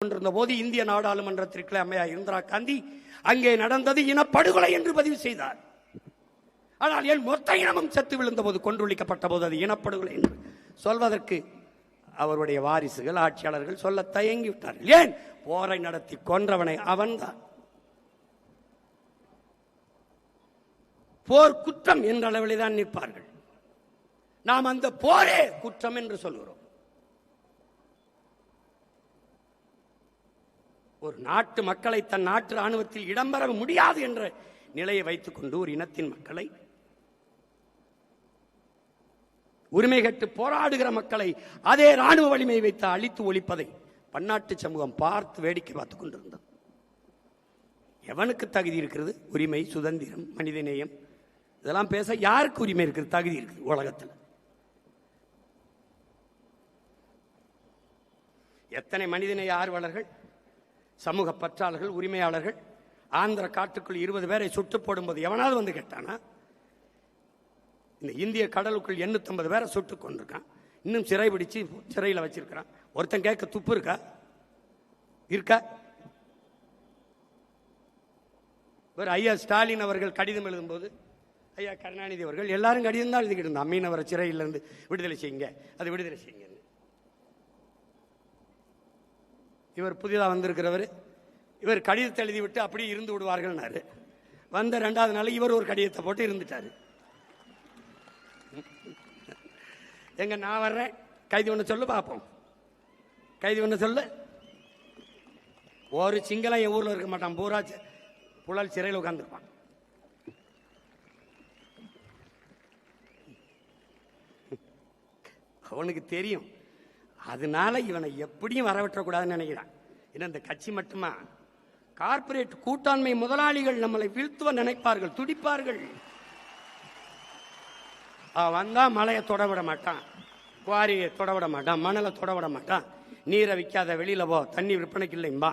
கொண்டிருந்த போது இந்திய நாடாளுமன்றத்திற்கு அம்மையார் இந்திரா காந்தி அங்கே நடந்தது இனப்படுகொலை என்று பதிவு செய்தார். ஆனால் ஏன் மொத்த இனமும் செத்து விழுந்த போது, கொன்றொழிக்கப்பட்ட போது அது இனப்படுகொலை என்று சொல்வதற்கு அவருடைய வாரிசுகள், ஆட்சியாளர்கள் சொல்ல தயங்கிவிட்டார்கள். ஏன்? போரை நடத்தி கொன்றவனை அவன்தான். போர் குற்றம் என்ற அளவிலே தான் நிற்பார்கள். நாம் அந்த போரே குற்றம் என்று சொல்கிறோம். ஒரு நாட்டு மக்களை தன் நாட்டு ராணுவத்தில் இடம்பெற முடியாது என்ற நிலையை வைத்துக் கொண்டு ஒரு இனத்தின் மக்களை, உரிமை கட்டு போராடுகிற மக்களை அதே ராணுவ வலிமை வைத்து அழித்து ஒழிப்பதை பன்னாட்டு சமூகம் பார்த்து வேடிக்கை பார்த்துக் கொண்டிருந்தது. எவனுக்கு தகுதி இருக்கிறது? உரிமை, சுதந்திரம், மனிதநேயம் இதெல்லாம் பேச யாருக்கு உரிமை இருக்கிறது, தகுதி இருக்குது உலகத்தில்? எத்தனை மனிதநேய ஆர்வலர்கள், சமூக பற்றாளர்கள், உரிமையாளர்கள் ஆந்திர காட்டுக்குள் 20 பேரை சுட்டு போடும்போது எவனாவது வந்து கேட்டானா? இந்த இந்திய கடலுக்குள் 850 பேரை சுட்டு கொண்டிருக்கான், இன்னும் சிறை பிடிச்சு சிறையில் வச்சிருக்கிறான். ஒருத்தன் கேட்க துப்பு இருக்கா? இருக்கா? ஐயா ஸ்டாலின் அவர்கள் கடிதம் எழுதும்போது, ஐயா கருணாநிதி அவர்கள் எல்லாரும் கடிதம் தான் எழுதிக்கிட்டு இருந்தான். மீனவரை சிறையிலிருந்து விடுதலை செய்யுங்க, அது விடுதலை செய்யுங்க. இவர் புதிதாக வந்திருக்கிறவர், இவர் கடிதத்தை எழுதிவிட்டு அப்படியே இருந்து விடுவார்கள். வந்த 2வது நாள் இவர் ஒரு கடிதத்தை போட்டு இருந்துட்டாரு. எங்க நான் வர்றேன், கைதி ஒன்று சொல்லு பார்ப்போம், கைதி ஒன்று சொல்லு. ஒரு சிங்களம் என் ஊரில் இருக்க மாட்டான், பூரா புழல் சிறையில் உட்கார்ந்துருப்பான். அவனுக்கு தெரியும். அதனால இவனை எப்படியும் வரவிட்டக்கூடாதுன்னு நினைக்கிறான். ஏன்னா இந்த கட்சி மட்டுமா, கார்பரேட் கூட்டாண்மை முதலாளிகள் நம்மளை வீழ்த்துவ நினைப்பார்கள், துடிப்பார்கள். வந்தா மலையை தொடவிட மாட்டான், குவாரியை தொடவிட மாட்டான், மணலை தொடவிட மாட்டான், நீரை விற்காத வெளியில போ, தண்ணி விற்பனைக்கு இல்லைம்பா,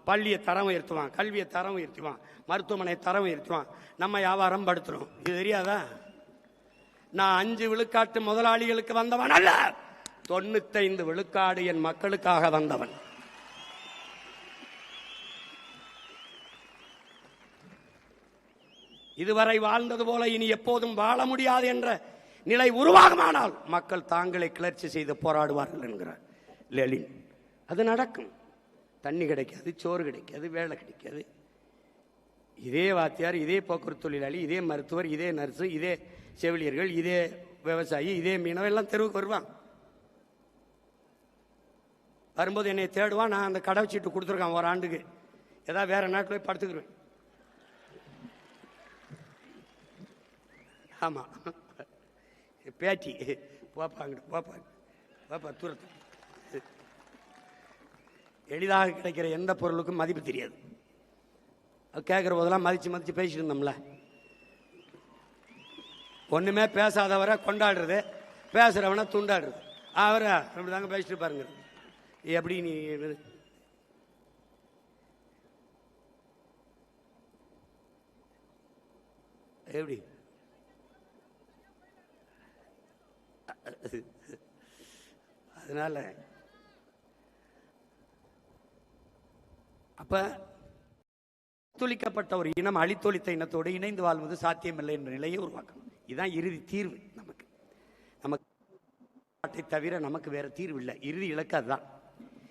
பள்ளியை தரம் உயர்த்துவான், கல்வியை தரம் உயர்த்துவான், மருத்துவமனை தரம் உயர்த்துவான், நம்ம வியாபாரம் படுத்துறோம். இது தெரியாதா? நான் 5 விழுக்காட்டு முதலாளிகளுக்கு வந்தவன் அல்ல, 95 விழுக்காடு என் மக்களுக்காக வந்தவன். இதுவரை வாழ்ந்தது போல இனி எப்போதும் வாழ முடியாது என்ற நிலை உருவாகுமானால் மக்கள் தாங்களே கிளர்ச்சி செய்து போராடுவார்கள் என்கிறார் லெனின். அது நடக்கும். தண்ணி கிடைக்காது, சோறு கிடைக்காது, வேலை கிடைக்காது. இதே வாத்தியார், இதே போக்குவரத்து தொழிலாளி, இதே மருத்துவர், இதே நர்ஸு, இதே செவிலியர்கள், இதே விவசாயி, இதே மீனவர் எல்லாம் தெருவுக்கு வருவான். வரும்போது என்னை தேடுவான். நான் அந்த கடை சீட்டு கொடுத்துருக்கான் ஒரு ஆண்டுக்கு, ஏதாவது வேற நாட்டில் போய் படுத்துக்குருவேன். ஆமா, பேட்டி போப்பாங்க, போப்பா தூரத்து. எளிதாக கிடைக்கிற எந்த பொருளுக்கும் மதிப்பு தெரியாது. கேட்குற போதெல்லாம் மதிச்சு பேசிட்டு இருந்தோம்ல. ஒண்ணுமே பேசாதவரை கொண்டாடுறது, பேசுறவனை துண்டாடுறது. அவரை அப்படிதாங்க பேசிட்டு பாருங்க. எப்படி நீ எப்படி அதனால அப்ப அழித்தொழிக்கப்பட்ட ஒரு இனம் அழித்தொழித்த இனத்தோடு இணைந்து வாழ்வது சாத்தியமில்லை என்ற நிலையை உருவாக்கணும். இதுதான் இறுதி தீர்வு. நமக்கு தவிர நமக்கு வேற தீர்வு இல்லை. இறுதி இலக்கு அதுதான்.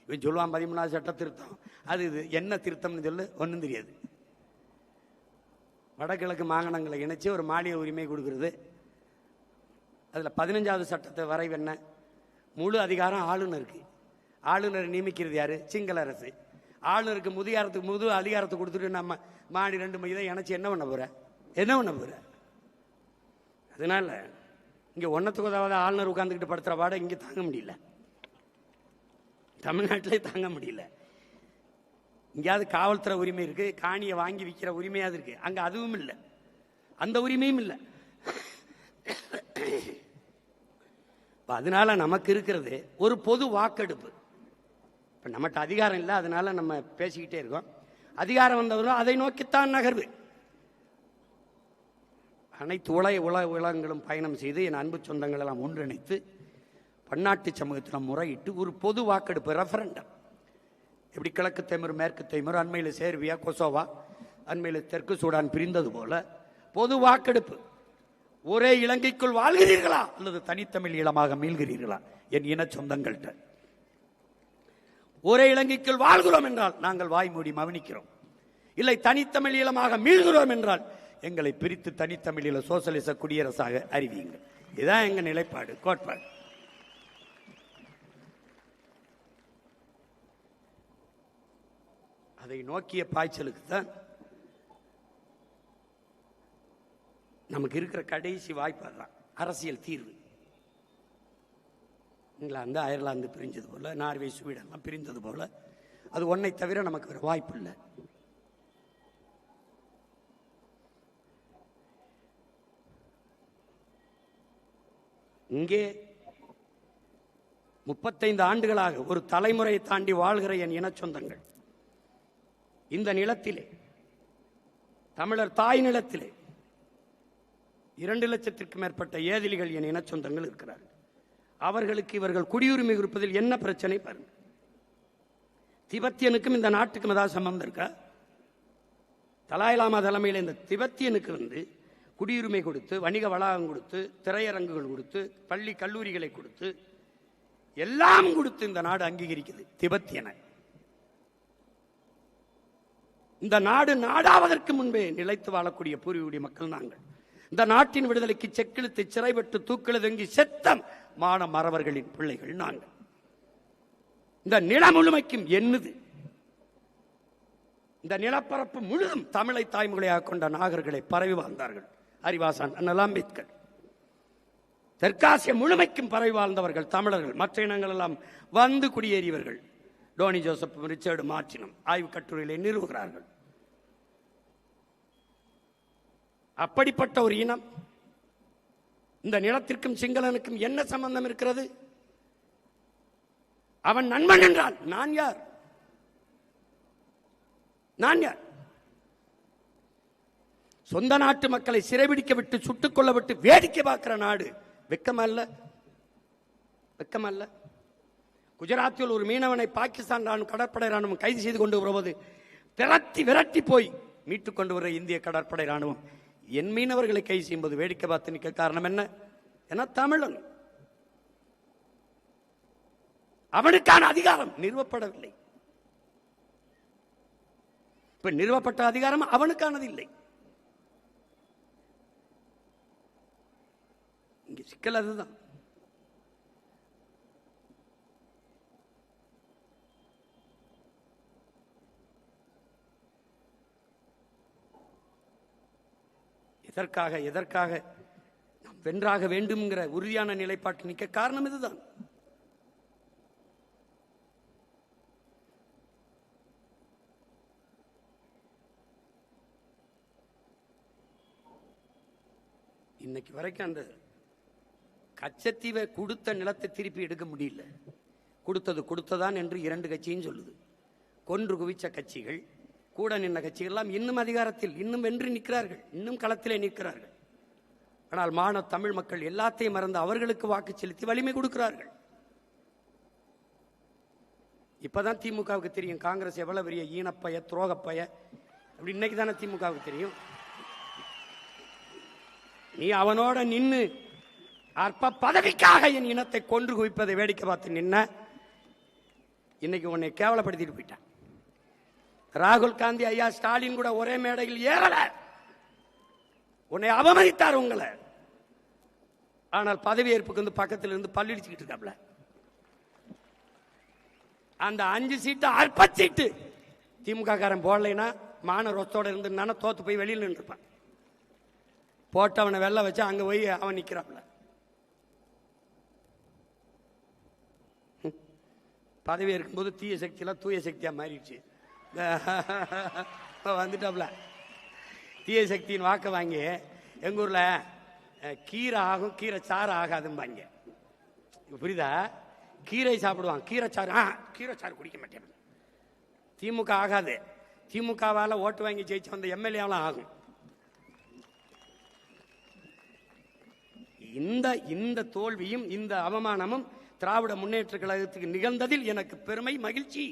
இவன் சொல்லுவான் 13வது சட்ட திருத்தம், அது இது என்ன திருத்தம்னு சொல்லு, ஒன்றும் தெரியாது. வடகிழக்கு மாகாணங்களை இணைச்சு ஒரு மாநில உரிமை கொடுக்கிறது. அதில் 15வது சட்டத்தை வரைவு என்ன? முழு அதிகாரம் ஆளுநருக்கு. ஆளுநர் நியமிக்கிறது யாரு? சிங்கள அரசு. ஆளுநருக்கு முழு அதிகாரத்தை கொடுத்துட்டு நம்ம மாநில 2 இதை இணைச்சு என்ன பண்ண போற? அதனால இங்க ஒன்னத்துக்கு உதவாத ஆளுநர் உட்கார்ந்துக்கிட்டு படுத்துற பாட இங்க தாங்க முடியல, தமிழ்நாட்டிலே தாங்க முடியல. இங்கேயாவது காவல்துறை உரிமை இருக்கு, காணியை வாங்கி விற்கிற உரிமையாவது இருக்கு. அங்க அதுவும் இல்லை, அந்த உரிமையும் இல்லை. அதனால நமக்கு இருக்கிறது ஒரு பொது வாக்கெடுப்பு. இப்ப நம்மகிட்ட அதிகாரம் இல்லை, அதனால நம்ம பேசிக்கிட்டே இருக்கோம். அதிகாரம் வந்தவரும் அதை நோக்கித்தான் நகர்வு. அனைத்து உலகங்களும் பயணம் செய்து என் அன்பு சொந்தங்கள் எல்லாம் ஒன்றிணைத்து பன்னாட்டு சமூகத்தில் முறையிட்டு ஒரு பொது வாக்கெடுப்பு, ரெஃபரண்டம். எப்படி கிழக்கு தைமர் மேற்கு தைமர், அண்மையில் சேர்பியா கொசோவா, அண்மையில் தெற்கு சூடான் பிரிந்தது போல பொது வாக்கெடுப்பு. ஒரே இலங்கைக்குள் வாழ்கிறீர்களா அல்லது தனித்தமிழ் ஈழமாக மீள்கிறீர்களா? என் இன சொந்தங்கள்கிட்ட ஒரே இலங்கைக்குள் வாழ்கிறோம் என்றால் நாங்கள் வாய் மூடி மவனிக்கிறோம். இல்லை தனித்தமிழ் ஈழமாக மீள்கிறோம் என்றால் எங்களை பிரித்து தனித்தமிழீழ சோசலிச குடியரசாக அறிவியுங்கள். இதுதான் எங்க நிலைப்பாடு, கோட்பாடு. அதை நோக்கிய பாய்ச்சலுக்கு தான் நமக்கு இருக்கிற கடைசி வாய்ப்பு தான் அரசியல் தீர்வு. இங்கிலாந்து அயர்லாந்து பிரிஞ்சது போல, நார்வே ஸ்வீடன் பிரிந்தது போல, அது ஒன்றை தவிர நமக்கு வேற வாய்ப்பு இல்லை. இங்கே 35 ஆண்டுகளாக ஒரு தலைமுறையை தாண்டி வாழ்கிற என் இன சொந்தங்கள் இந்த நிலத்திலே, தமிழர் தாய் நிலத்திலே 2 லட்சத்திற்கும் மேற்பட்ட ஏதிலிகள் என் இன சொந்தங்கள் இருக்கிறார்கள். அவர்களுக்கு இவர்கள் குடியுரிமை கொடுப்பதில் என்ன பிரச்சனை பாருங்க. திபெத்தியனுக்கும் இந்த நாட்டுக்கும் ஏதாவது சம்பந்தம் இருக்கா? தலாய் லாமா தலைமையில் இந்த திபெத்தியனுக்கு குடியுரிமை கொடுத்து, வணிக வளாகம் கொடுத்து, திரையரங்குகள் கொடுத்து, பள்ளி கல்லூரிகளை கொடுத்து, எல்லாம் கொடுத்து இந்த நாடு அங்கீகரிக்குது திபெத்தியனை. இந்த நாடு நாடாவதற்கு முன்பே நிலைத்து வாழக்கூடிய பூர்வீக மக்கள் நாங்கள். இந்த நாட்டின் விடுதலைக்கு செக்கிழுத்து சிறைப்பட்டு தூக்கிலதங்கி செத்தம் மான மறவர்களின் பிள்ளைகள் நாங்கள். இந்த நில முழுமைக்கும் என்னது, இந்த நிலப்பரப்பு முழுதும் தமிழை தாய்மொழியாக கொண்ட நாகர்களை பரவி வாழ்ந்தார்கள். அறிவாசான் அண்ணல் அம்பேத்கர். தெற்காசிய முழுமைக்கும் பரவி வாழ்ந்தவர்கள் தமிழர்கள். மற்ற இனங்கள் எல்லாம் வந்து குடியேறியவர்கள். டோனி ஜோசப், ரிச்சர்டு மார்டினும் ஆய்வு கட்டுரையிலே நிறுவுகிறார்கள். அப்படிப்பட்ட ஒரு இனம், இந்த நிலத்திற்கும் சிங்களனுக்கும் என்ன சம்பந்தம் இருக்கிறது? அவன் நண்பன் என்றால் நான் யார்? நான் யார்? சொந்த நாட்டு மக்களை சிறைபிடிக்க விட்டு, சுட்டுக் கொள்ள விட்டு வேடிக்கை பார்க்கிற நாடு வெக்கமல்ல? வெக்கமல்ல? குஜராத்தில் ஒரு மீனவனை பாகிஸ்தான் ராணுவம், கடற்படை ராணுவம் கைது செய்து கொண்டு வருவது விரட்டி போய் மீட்டுக் கொண்டு வர இந்திய கடற்படை ராணுவம் என் மீனவர்களை கைது செய்யும்போது வேடிக்கை பார்த்து நிற்க காரணம் என்ன? என தமிழன். அவனுக்கான அதிகாரம் நிறுவப்படவில்லை. இப்ப நிறுவப்பட்ட அதிகாரம் அவனுக்கானது இல்லை. இங்க சிக்கல் அதுதான். எதற்காக நாம் வென்றாக வேண்டும்ங்கிற உறுதியான நிலைப்பாட்டு நிற்க காரணம் இதுதான். இன்னைக்கு வரைக்கும் அந்த கச்சத்தீவை கொடுத்த நிலத்தை திருப்பி எடுக்க முடியல. கொடுத்ததான் என்று 2 கட்சியும் சொல்லுது. கொன்று குவிச்ச கட்சிகள், கூட நின்ற கட்சிகள் எல்லாம் இன்னும் அதிகாரத்தில், இன்னும் வென்று நிற்கிறார்கள், இன்னும் களத்திலே நிற்கிறார்கள். ஆனால் மாணவ தமிழ் மக்கள் எல்லாத்தையும் மறந்து அவர்களுக்கு வாக்கு செலுத்தி வலிமை கொடுக்கிறார்கள். இப்பதான் திமுகவுக்கு தெரியும் காங்கிரஸ் எவ்வளவு பெரிய ஈனப்பய, துரோகப்பய. அப்படி இன்னைக்கு தானே திமுகவுக்கு தெரியும். நீ அவனோட நின்று அற்ப பதவிக்காக என் இனத்தை கொன்று குவிப்பதை வேடிக்கை பார்த்து நின்ன, இன்னைக்கு உன்னை கேவலப்படுத்திட்டு போயிட்டான். ராகுல் காந்தி ஐயா, ஸ்டாலின் கூட ஒரே மேடையில் ஏறல, உன்னை அவமதித்தார் உங்களை. ஆனால் பதவி ஏற்புக்கு பக்கத்தில் இருந்து பல்லிடிச்சுக்கிட்டு இருக்காப்ல. அந்த 5 சீட்டு அற்ப சீட்டு திமுக காரன் போடலைன்னா மான ரொத்தோட இருந்தான தோத்து போய் வெளியில் நின்றுப்பான். போட்டவனை வெள்ள வச்சு அங்க போய் அவன் நிக்கிறாப்ல. பதவி இருக்கும்போது தீய சக்தியெல்லாம் தூய சக்தியா மாறிடுச்சு. வந்துட்டாப்ல. தீய சக்தியின் வாக்க வாங்கி எங்க ஊர்ல கீரை ஆகும், கீரை சாறு ஆகாதும்பாங்க. புரியுதா? கீரை சாப்பிடுவான், கீரை சாறு குடிக்க மாட்டேன். திமுக ஆகாது. திமுகவால ஓட்டு வாங்கி ஜெயிச்சு வந்த எம்எல்ஏலாம் ஆகும். இந்த தோல்வியும் இந்த அவமானமும் திராவிட முன்னேற்ற கழகத்துக்கு நிகழ்ந்ததில் எனக்கு பெருமை, மகிழ்ச்சி.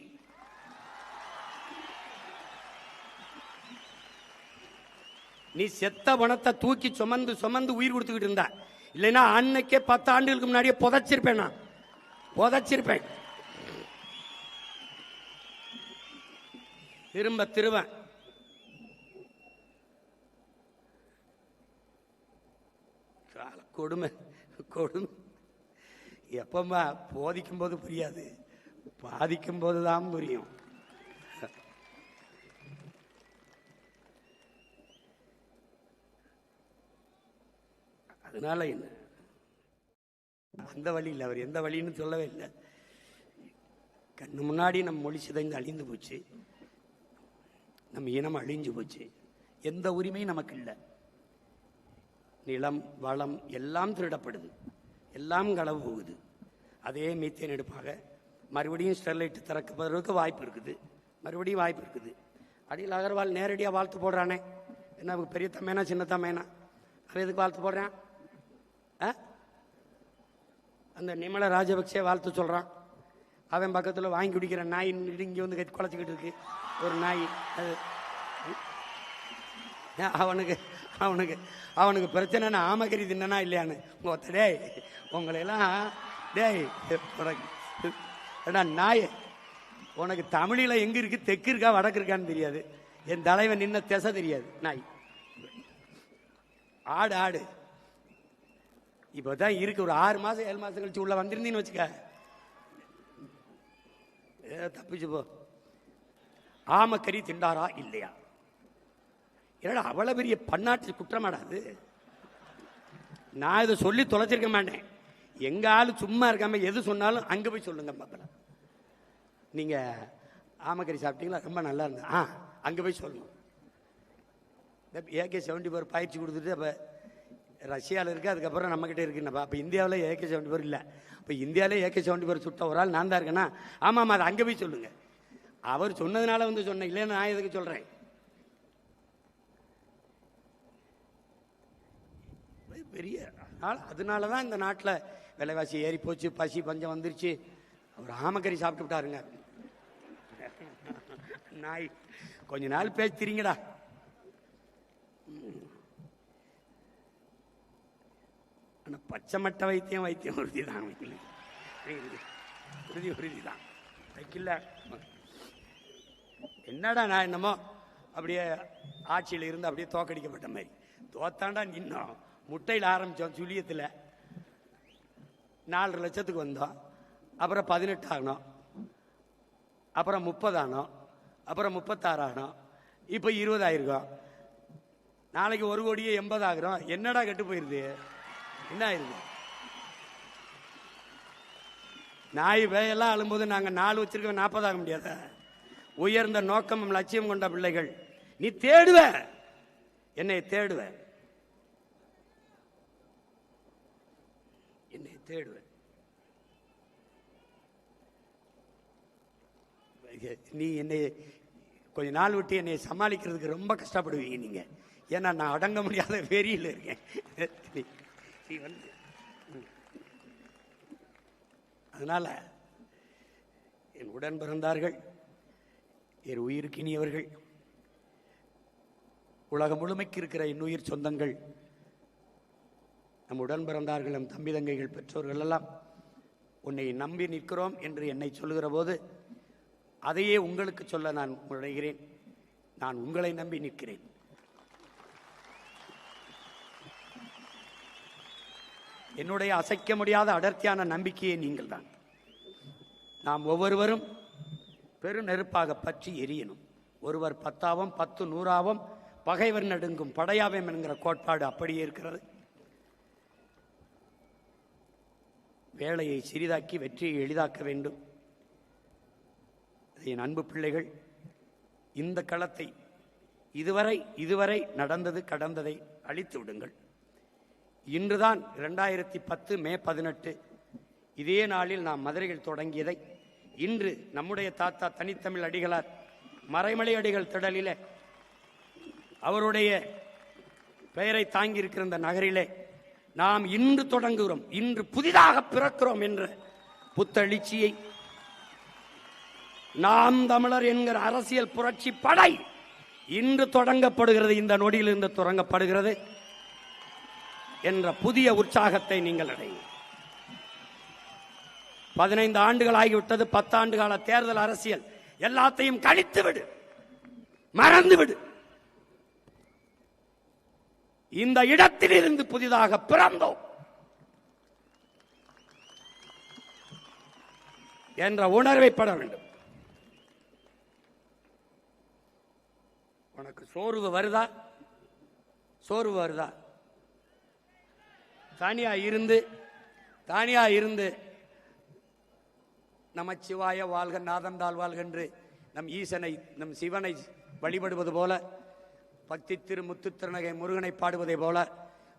நீ செத்த பணத்தை தூக்கி சுமந்து சுமந்து உயிர் கொடுத்துக்கிட்டு இருந்தா, இல்லைன்னா அன்னைக்கே 10 ஆண்டுகளுக்கு முன்னாடியே புதைச்சிருப்பேன். நான் புதைச்சிருப்பேன். திரும்ப திருவேன். கொடுமை கொடுமை. எப்பமா போதிக்கும் போது புரியாது, பாதிக்கும் போதுதான் புரியும். அதனால என்ன, அந்த வழி இல்லை, அவர் எந்த வழின்னு சொல்லவே இல்லை. கண்ணு முன்னாடி நம்ம மொழி சிதைந்து அழிந்து போச்சு, நம்ம இனம் அழிஞ்சு போச்சு. எந்த உரிமையும் நமக்கு இல்லை. நிலம் வளம் எல்லாம் திருடப்படுது, எல்லாம் களவு போகுது. அதே மீத்தேன் எடுப்பாக மறுபடியும் ஸ்டெர்லைட் திறக்கப்படுறதுக்கு வாய்ப்பு இருக்குது, மறுபடியும் வாய்ப்பு இருக்குது. அடியில் அகர்வால் நேரடியாக வாழ்த்து போடுறானே, என்ன பெரிய தம்மேனா சின்ன தம்மேனா, அவன் எதுக்கு வாழ்த்து போடுறான்? அந்த நிமல ராஜபக்சே வாழ்த்து சொல்கிறான். அவன் பக்கத்தில் வாங்கி குடிக்கிற நாய் இங்கே வந்து குலைச்சிக்கிட்டு இருக்கு ஒரு நாய். அது அவனுக்கு அவனுக்கு அவனுக்கு பிரச்சனைனா ஆமக்கறி தின்னா இல்லையான்னு உங்க டேய் உங்களையெல்லாம் டேய் நாய், உனக்கு தமிழில் எங்கே இருக்குது, தெற்கு இருக்கா வடக்கு இருக்கான்னு தெரியாது. என் தலைவன் நின்ன திசை தெரியாது. நாய் ஆடு ஆடு இப்போ தான் இருக்கு. ஒரு 6 மாதம் 7 மாதம் கழிச்சு உள்ள வந்திருந்தீன்னு வச்சுக்க, தப்பிச்சு போ. ஆமக்கறி திண்டாரா இல்லையா? என்னடா அவ்வளவு பெரிய பன்னாட்டு குற்றமாடாது. நான் இதை சொல்லி தொலைச்சிருக்க மாட்டேன். எங்க ஆளு சும்மா இருக்காம எது சொன்னாலும் அங்க போய் சொல்லுங்க மக்களை. நீங்க ஆமக்கறி சாப்பிட்டீங்களா, ரொம்ப நல்லா இருந்தா அங்க போய் சொல்லணும். AK-74 பயிற்சி கொடுத்துட்டு அப்ப ரஷ்யாவில் இருக்கு, அதுக்கப்புறம் நம்ம கிட்ட இருக்குன்னப்பா. அப்ப இந்தியாவில் AK-74 இல்லை. இப்போ இந்தியாவிலே AK-74 சுட்ட ஒரு ஆள் நான் தான் இருக்கேன்னா, ஆமாம் அது அங்கே போய் சொல்லுங்க. அவர் சொன்னதுனால வந்து சொன்னேன், இல்லைன்னு நான் எதுக்கு சொல்றேன்? பெரிய அதனால தான் இந்த நாட்டில் விலைவாசி ஏறி போச்சு, பசி பஞ்சம் வந்துருச்சு. அவர் ஆமக்கறி சாப்பிட்டு விட்டாருங்க. நாய் கொஞ்ச நாள் பேசிக்கிறீங்கடா. ஆனால் பச்சை மட்டை வைத்தியம் உறுதி தான், உறுதி தான் வைக்கல. என்னடா நான் என்னமோ அப்படியே ஆட்சியில் இருந்து அப்படியே தோக்கடிக்கப்பட்ட மாதிரி தோத்தாண்டா நின்னோம். முட்டையில் ஆரம்பித்தோம், சுழியத்தில் 4 லட்சத்துக்கு வந்தோம். அப்புறம் 18 ஆகணும், அப்புறம் 30 ஆனோம், அப்புறம் 36 ஆகணும், இப்போ 20 ஆயிருக்கோம். நாளைக்கு 1 கோடியே 80 ஆகிறோம். என்னடா கெட்டு போயிருது? என்ன ஆயிருது? நாய் வேயெல்லாம் அழும்போது நாங்கள் 4 வச்சிருக்கோம், 40 ஆக முடியாத. உயர்ந்த நோக்கமும் லட்சியம் கொண்ட பிள்ளைகள். நீ தேடுவ, என்னை தேடுவ, என்னை தேடுவ. நீ என்னை கொஞ்ச நாள் விட்டு என்னை சமாளிக்கிறதுக்கு ரொம்ப கஷ்டப்படுவீங்க நீங்க. ஏன்னா நான் அடங்க முடியாத வெறியில் இருக்கேன். அதனால என் உடன் பிறந்தார்கள், என் உயிருக்கினியவர்கள், உலகம் முழுமைக்கு இருக்கிற என் உயிர் சொந்தங்கள், நம் உடன் பிறந்தார்கள், நம் தம்பி தங்கைகள், பெற்றோர்கள் எல்லாம் உன்னை நம்பி நிற்கிறோம் என்று என்னை சொல்லுகிற போது அதையே உங்களுக்கு சொல்ல நான் முனைகிறேன். நான் உங்களை நம்பி நிற்கிறேன். என்னுடைய அசைக்க முடியாத அடர்த்தியான நம்பிக்கையை நீங்கள் தான். நாம் ஒவ்வொருவரும் பெரு நெருப்பாக பற்றி எரியணும். ஒருவர் 10ஆவும் 10 100ஆவும் பகைவர் நடுங்கும் படையாவேம் என்கிற கோட்பாடு அப்படியே இருக்கிறது. வேலையை சிறிதாக்கி வெற்றியை எளிதாக்க வேண்டும். என் அன்பு பிள்ளைகள், இந்த களத்தை இதுவரை நடந்தது கடந்ததை அழித்து விடுங்கள். இன்றுதான் 2010 மே 18 இதே நாளில் நாம் மதுரையில் தொடங்கியதை இன்று நம்முடைய தாத்தா தனித்தமிழ் அடிகளார் மறைமலை அடிகள் திடலிலே அவருடைய பெயரை தாங்கி இருக்கிற இந்த நகரிலே நாம் இன்று தொடங்குகிறோம். இன்று புதிதாக பிறக்கிறோம் என்ற புத்தெழுச்சியை நாம் தமிழர் என்கிற அரசியல் புரட்சி படை இன்று தொடங்கப்படுகிறது, இந்த நொடியிலிருந்து தொடங்கப்படுகிறது என்ற புதிய உற்சாகத்தை நீங்கள் அடையும். 15 ஆண்டுகள் ஆகிவிட்டது. 10 ஆண்டு கால தேர்தல் அரசியல் எல்லாத்தையும் கழித்து விடு, மறந்து விடு. இந்த இடத்தில் இருந்து புதிதாக பிறந்தோம் என்ற உணர்வை பெற வேண்டும். உனக்கு சோர்வு வருதா? சோர்வு வருதா? தனியா இருந்து நமச்சிவாய வாழ்க நாதந்தாள் வாழ்க என்று நம் ஈசனை, நம் சிவனை வழிபடுவது போல, பக்தி திரு முத்து திருநகை முருகனை பாடுவதை போல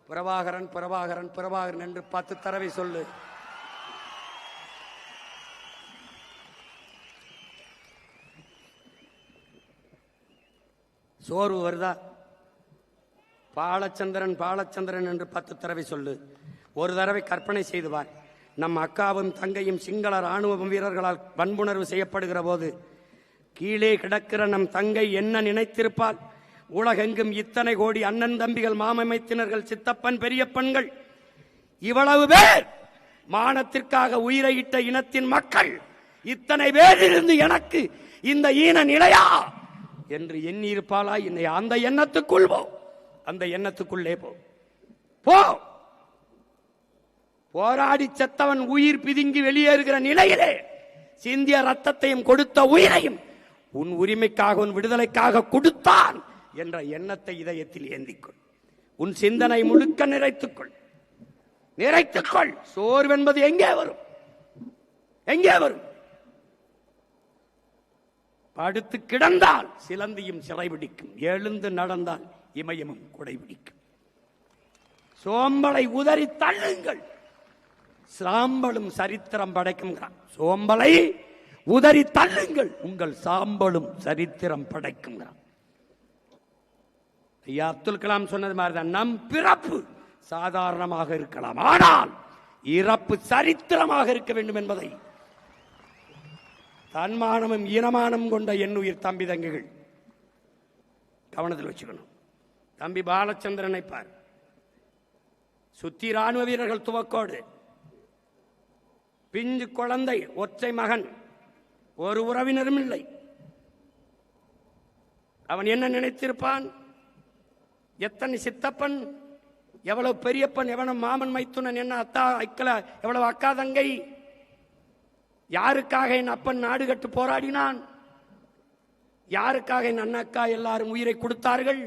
பிரபாகரன் பிரபாகரன் பிரபாகரன் என்று 10 தடவை சொல்லு. சோர்வு வருதா? பாலச்சந்திரன் பாலச்சந்திரன் என்று 10 தடவை சொல்லு. ஒரு தடவை கற்பனை செய்துவார். நம் அக்காவும் தங்கையும் சிங்கள ராணுவ வீரர்களால் வன்புணர்வு செய்யப்படுகிற போது கீழே கிடக்கிற நம் தங்கை என்ன நினைத்திருப்பாள்? உலகெங்கும் இத்தனை கோடி அண்ணன் தம்பிகள், மாமமைத்தினர்கள், சித்தப்பன், பெரியப்பன்கள், இவ்வளவு பேர் மானத்திற்காக உயிரை இட்ட இனத்தின் மக்கள், இத்தனை பேர் இருந்து எனக்கு இந்த ஈன நிலையா என்று எண்ணி இருப்பாளா? அந்த எண்ணத்துக்குள் போ, அந்த எண்ணத்துக்குள்ளே போ. போராடி செத்தவன் உயிர் பிதுங்கி வெளியேறுகிற நிலையிலே சிந்திய ரத்தத்தையும் கொடுத்த உயிரையும் உன் உரிமைக்காக, உன் விடுதலைக்காக கொடுத்தான் என்ற எண்ணத்தை இதயத்தில் ஏந்திக்கொள். உன் சிந்தனை முழுக்க நிறைத்துக்கொள். சோர்வென்பது எங்கே வரும்? எங்கே வரும்? படுத்து கிடந்தால் சிலந்தியும் சிறைபிடிக்கும், எழுந்து நடந்தால் இமயமும் குடைபிடிக்கும். சோம்பலை உதறி தள்ளுங்கள், சாம்பலும் சரித்திரம் படைக்கும். சோம்பலை உதறி தள்ளுங்கள், உங்கள் சாம்பலும் சரித்திரம் படைக்கும். ஐயா அப்துல் கலாம் சொன்னது மாதிரிதான், நம் பிறப்பு சாதாரணமாக இருக்கலாம், ஆனால் இறப்பு சரித்திரமாக இருக்க வேண்டும் என்பதை தன்மானமும் ஈனமானம் கொண்ட எண்ணுயிர் தம்பி தங்கைகள் கவனத்தில் வச்சுக்கணும். தம்பி பாலச்சந்திரனை பார், சுத்தி ராணுவ வீரர்கள் துவக்கோடு, பிஞ்சு குழந்தை, ஒற்றை மகன், ஒரு உறவினரும் இல்லை. அவன் என்ன நினைத்திருப்பான்? எத்தனை சித்தப்பன், எவ்வளவு பெரியப்பன், எவ்வளவு மாமன் மைத்துனன், என்ன அத்தா அக்கல, எவ்வளவு அக்கா தங்கை, யாருக்காக என் அப்பன் நாடு கட்டு போராடினான், யாருக்காக என் அண்ணக்கா எல்லாரும் உயிரை கொடுத்தார்கள்,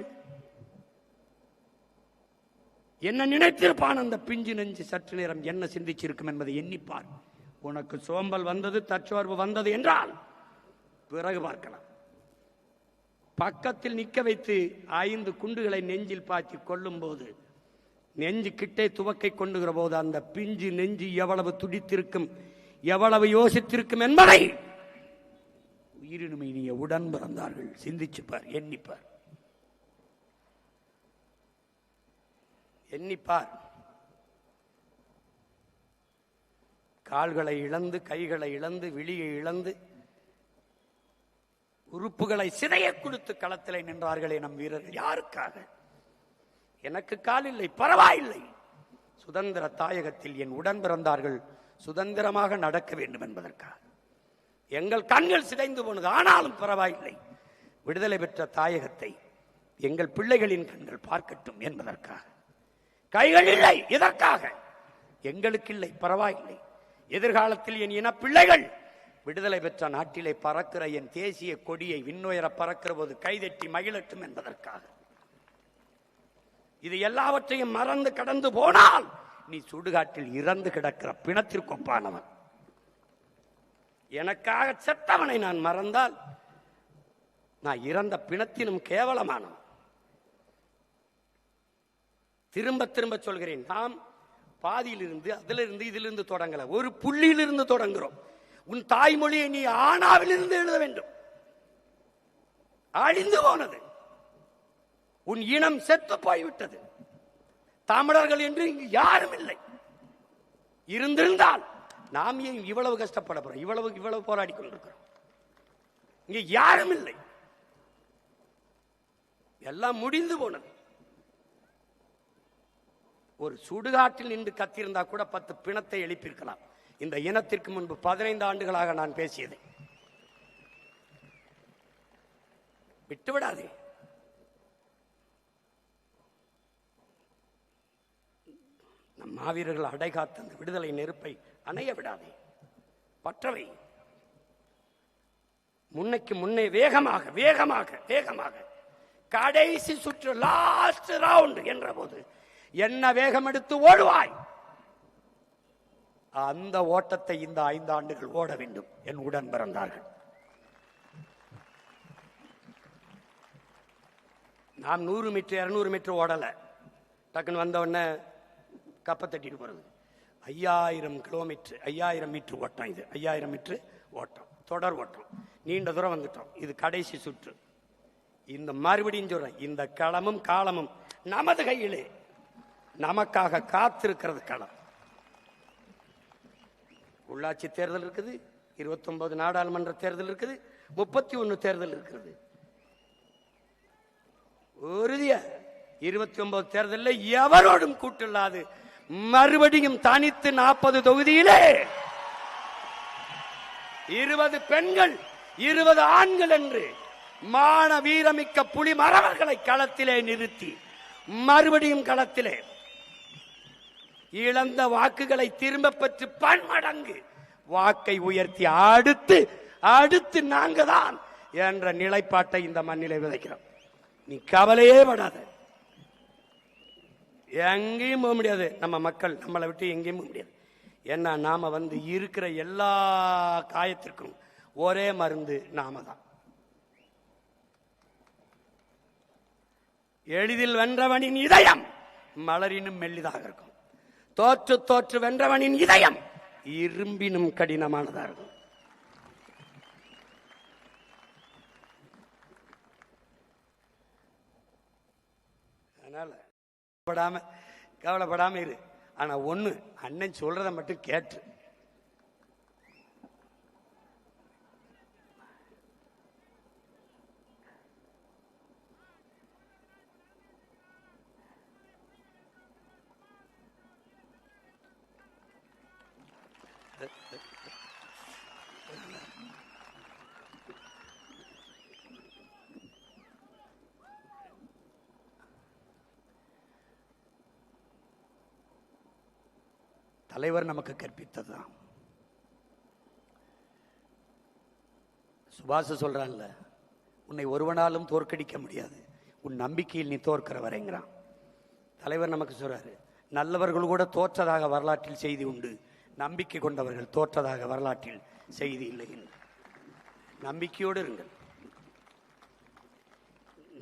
என்ன நினைத்திருப்பான் அந்த பிஞ்சு நெஞ்சு? சற்று நேரம் என்ன சிந்திச்சிருக்கும் என்பதை எண்ணிப்பார். உனக்கு சோம்பல் வந்தது, தற்சோர்வு வந்தது என்றால் பிறகு பார்க்கலாம். பக்கத்தில் நிற்க வைத்து 5 குண்டுகளை நெஞ்சில் பாய்ச்சி கொள்ளும் போது, நெஞ்சு கிட்டே துவக்கை கொண்டுகிற போது அந்த பிஞ்சு நெஞ்சு எவ்வளவு துடித்திருக்கும், எவ்வளவு யோசித்திருக்கும் என்பதை உயிரினுமை நீ உடன் பிறந்தார்கள் சிந்திச்சுப்பார், எண்ணிப்பார். கால்களை இழந்து, கைகளை இழந்து, விழியை இழந்து, உறுப்புகளை சிதைய கொடுத்து களத்திலே நின்றார்களே நம் வீரர்கள். யாருக்காக? எனக்கு கால் இல்லை, பரவாயில்லை, சுதந்திர தாயகத்தில் என் உடன் பிறந்தார்கள் சுதந்திரமாக நடக்க வேண்டும் என்பதற்காக. எங்கள் கண்கள் சிதைந்து போனது, ஆனாலும் பரவாயில்லை, விடுதலை பெற்ற தாயகத்தை எங்கள் பிள்ளைகளின் கண்கள் பார்க்கட்டும் என்பதற்காக. கைகள் இல்லை, இதற்காக. எங்களுக்கு இல்லை, பரவாயில்லை, எதிர்காலத்தில் என் இன பிள்ளைகள் விடுதலை பெற்ற நாட்டிலே பறக்கிற என் தேசிய கொடியை விண்ணுயர பறக்கிற போது கைதட்டி மகிழட்டும் என்பதற்காக. இது எல்லாவற்றையும் மறந்து கடந்து போனால் நீ சுடுகாட்டில் இறந்து கிடக்கிற பிணத்திற்கொப்பானவன். எனக்காக செத்தவனை நான் மறந்தால் நான் இறந்த பிணத்தினும் கேவலமானவன். திரும்ப திரும்ப சொல்கிறேன், நாம் பாதியிலிருந்து, அதிலிருந்து, இதிலிருந்து தொடங்கல, ஒரு புள்ளியிலிருந்து தொடங்குகிறோம். உன் தாய்மொழியை நீ ஆனாவிலிருந்து எழுத வேண்டும். அழிந்து போனது, உன் இனம் செத்து போய்விட்டது. தமிழர்கள் என்று இங்கு யாரும் இல்லை. இருந்திருந்தால் நாம் ஏன் இவ்வளவு கஷ்டப்பட போறோம், இவ்வளவு போராடி கொண்டிருக்கிறோம்? இங்க யாரும் இல்லை. எல்லாம் முடிந்து போனது. ஒரு சுடுகாட்டில் நின்று கத்திருந்தா கூட 10 பிணத்தை எழுப்பியிருக்கலாம். இந்த இனத்திற்கு முன்பு 15 ஆண்டுகளாக நான் பேசியது விட்டுவிடாதே. நம் மாவீரர்கள் அடைகாத்த அந்த விடுதலை நெருப்பை அணைய விடாதே, பற்றவை. முன்னைக்கு முன்னே வேகமாக வேகமாக வேகமாக கடைசி சுற்று லாஸ்ட் ரவுண்ட் என்ற போது என்ன வேகம் எடுத்து ஓடுவாய், அந்த ஓட்டத்தை இந்த 5 ஆண்டுகள் ஓட வேண்டும் என் உடன் பிறந்தார்கள். நாம் 100 மீட்டர் 200 மீட்டர் ஓடல, டக்குன்னு வந்த உடனே கப்ப தட்டிட்டு போறது. 5000 கிலோமீட்டர் 5000 மீட்டர் ஓட்டம். இது 5000 மீட்டர் ஓட்டம், தொடர் ஓட்டம், நீண்ட தூரம் வந்துட்டோம். இது கடைசி சுற்று. இந்த மறுபடியும் சொல்றேன், இந்த களமும் காலமும் நமது கையிலே, நமக்காக காத்திருக்கிறது களம். உள்ளாட்சி தேர்தல் இருக்குது, 29 நாடாளுமன்ற தேர்தல் இருக்குது, 31 தேர்தல் இருக்கிறது. உறுதியா 29 தேர்தலில் எவரோடும் கூட்டில்லாது மறுபடியும் தனித்து 40 தொகுதியிலே 20 பெண்கள் 20 ஆண்கள் என்று மான வீரமிக்க புலி மறவர்களை களத்திலே நிறுத்தி மறுபடியும் களத்திலே இழந்த வாக்குகளை திரும்ப பெற்று பன்மடங்கு வாக்கை உயர்த்தி அடுத்து அடுத்து நாங்க தான் என்ற நிலைப்பாட்டை இந்த மண்ணிலே விதைக்கிறோம். நீ கவலையே படாத, எங்கேயும் போக முடியாது. நம்ம மக்கள் நம்மளை விட்டு எங்கேயும் போக முடியாது. ஏன்னா நாம இருக்கிற எல்லா காயத்திற்கும் ஒரே மருந்து நாம தான். எளிதில் வென்றவனின் இதயம் மலரினும் மெல்லிதாக இருக்கும். தோற்று தோற்று வென்றவனின் இதயம் இரும்பினும் கடினமானதாக இருக்கும். அதனால கவலைப்படாம இரு. ஆனா ஒண்ணு, அண்ணன் சொல்றத மட்டும் கேட்டு. தலைவர் நமக்கு கற்பித்ததுதான். சுபாஷ் சொல்றான்ல, உன்னை ஒருவனாலும் தோற்கடிக்க முடியாது, உன் நம்பிக்கையில் நீ தோற்கிற வரைங்கிறான். தலைவர் நமக்கு சொல்றாரு, நல்லவர்கள் கூட தோற்றதாக வரலாற்றில் செய்தி உண்டு, நம்பிக்கை கொண்டவர்கள் தோற்றதாக வரலாற்றில் செய்தி இல்லை. நம்பிக்கையோடு இருங்கள்,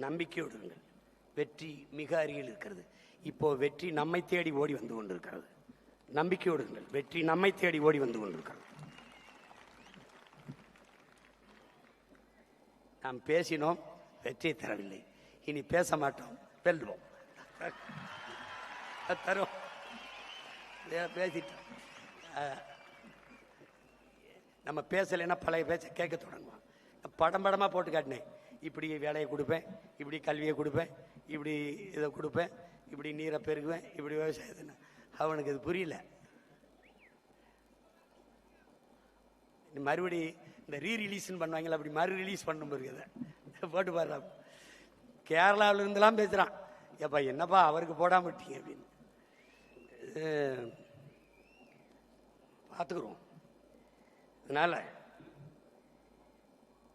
நம்பிக்கையோடு இருங்கள். வெற்றி மிக அருகில் இருக்கிறது. இப்போ வெற்றி நம்மை தேடி ஓடி வந்து கொண்டிருக்கிறது. நம்பிக்கையோடு இருங்கள், வெற்றி நம்மை தேடி ஓடி வந்து கொண்டிருக்கிறது. நாம் பேசினோம், வெற்றியை தரவில்லை. இனி பேச மாட்டோம், வெல்வோம். தரும் பேசிட்டோம். நம்ம பேசலைன்னா பழைய பேச்ச கேட்க தொடங்குவோம். படம் படமாக போட்டு காட்டினேன், இப்படி வேலையை கொடுப்பேன், இப்படி கல்வியை கொடுப்பேன், இப்படி இதை கொடுப்பேன், இப்படி நீரை பெருகுவேன், இப்படி விவசாயத்தை. அவனுக்கு இது புரியல. மறுபடி இந்த ரீரிலீஸ் பண்ணுவாங்களா, அப்படி மறு ரிலீஸ் பண்ண முடியுது. போட்டு பாரு, கேரளாவில் இருந்தெல்லாம் பேசுறான். ஏப்பா என்னப்பா அவருக்கு போடாம விட்டீங்க அப்படின்னு. பார்த்துக்கிறோம். அதனால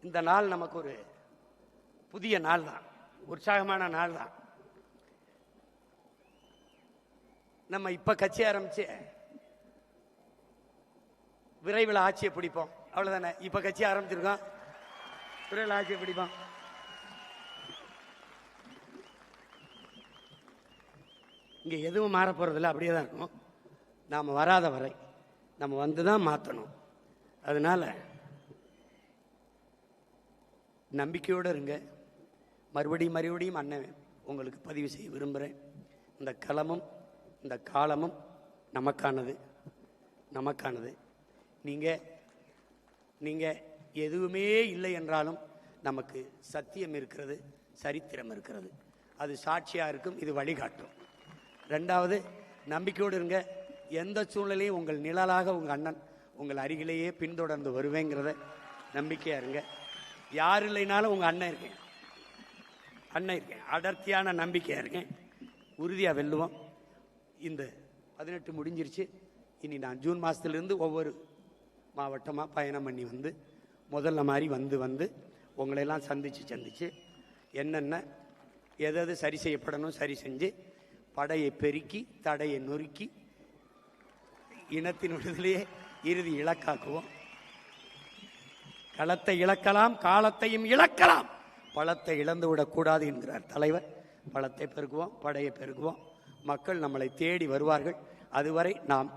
இந்த நாள் நமக்கு ஒரு புதிய நாள் தான், உற்சாகமான நாள் தான். நம்ம இப்ப கட்சி ஆரம்பிச்சு விரைவில் ஆட்சியை பிடிப்போம், அவ்வளவுதானே. இப்ப கட்சி ஆரம்பிச்சிருக்கோம், விரைவில் ஆட்சியை பிடிப்போம். இங்க எதுவும் மாற போறதில்லை, அப்படியே தான் இருக்கும். நாம வராத வரை நம்ம வந்துதான் மாற்றணும். அதனால நம்பிக்கையோடு இருங்க. மறுபடியும் அண்ணன் உங்களுக்கு பதிவு செய்ய விரும்புகிறேன். இந்த களமும் இந்த காலமும் நமக்கானது. நீங்கள் எதுவுமே இல்லை என்றாலும் நமக்கு சத்தியம் இருக்கிறது, சரித்திரம் இருக்கிறது. அது சாட்சியாக இருக்கும். இது வழிகாட்டும். ரெண்டாவது, நம்பிக்கையோடு இருங்க. எந்த சூழ்நிலையும் உங்கள் நிழலாக உங்கள் அண்ணன் உங்கள் அருகிலேயே பின்தொடர்ந்து வருவேங்கிறத நம்பிக்கையாக இருங்க. யார் இல்லைனாலும் உங்கள் அண்ணன் இருக்கேன், அடர்த்தியான நம்பிக்கையாக இருக்கேன். உறுதியாக வெல்லுவோம். இந்த 18 முடிஞ்சிருச்சு. இனி நான் ஜூன் மாதத்துலேருந்து ஒவ்வொரு மாவட்டமாக பயணம் பண்ணி வந்து முதல்ல மாதிரி வந்து உங்களையெல்லாம் சந்தித்து என்னென்ன எது சரி செய்யப்படணும் சரி செஞ்சு படையை பெருக்கி தடையை நொறுக்கி இனத்தின் விடுதலையே இறுதி இலக்காக்குவோம். களத்தை இழக்கலாம், காலத்தையும் இழக்கலாம், பழத்தை இழந்து விடக்கூடாது என்கிறார் தலைவர். பழத்தை பெருக்குவோம், படையை பெருக்குவோம். மக்கள் நம்மளை தேடி வருவார்கள். அதுவரை நாம்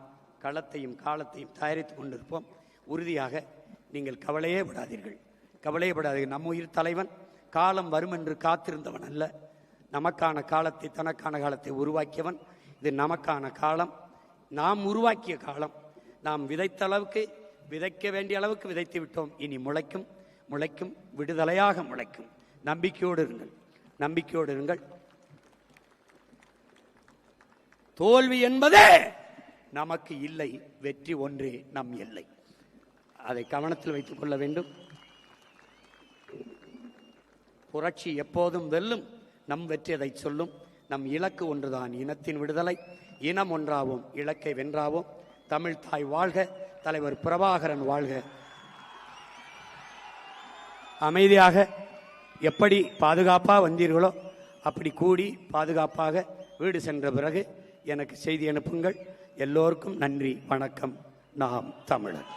களத்தையும் காலத்தையும் தயாரித்து கொண்டிருப்போம். உறுதியாக நீங்கள் கவலையே படாதீர்கள். நம்ம உயிர் தலைவன் காலம் வரும் என்று காத்திருந்தவன் அல்ல. நமக்கான காலத்தை, தனக்கான காலத்தை உருவாக்கியவன். இது நமக்கான காலம், நாம் உருவாக்கிய காலம். நாம் விதைத்த அளவுக்கு, விதைக்க வேண்டிய அளவுக்கு விதைத்து விட்டோம். இனி முளைக்கும், விடுதலையாக முளைக்கும். நம்பிக்கையோடு இருங்கள். தோல்வி என்பதே நமக்கு இல்லை, வெற்றி ஒன்றே நம் எல்லை. அதை கவனத்தில் வைத்துக் கொள்ள வேண்டும். புரட்சி எப்போதும் வெல்லும், நம் வெற்றி அதை சொல்லும். நம் இலக்கு ஒன்றுதான், இனத்தின் விடுதலை. இனம் ஒன்றாவோம், இலக்கை வென்றாவோம். தமிழ் தாய் வாழ்க, தலைவர் பிரபாகரன் வாழ்க. அமைதியாக எப்படி பாதுகாப்பாக வந்தீர்களோ அப்படி கூடி பாதுகாப்பாக வீடு சென்ற பிறகு எனக்கு செய்தி அனுப்புங்கள். எல்லோருக்கும் நன்றி, வணக்கம். நாம் தமிழர்.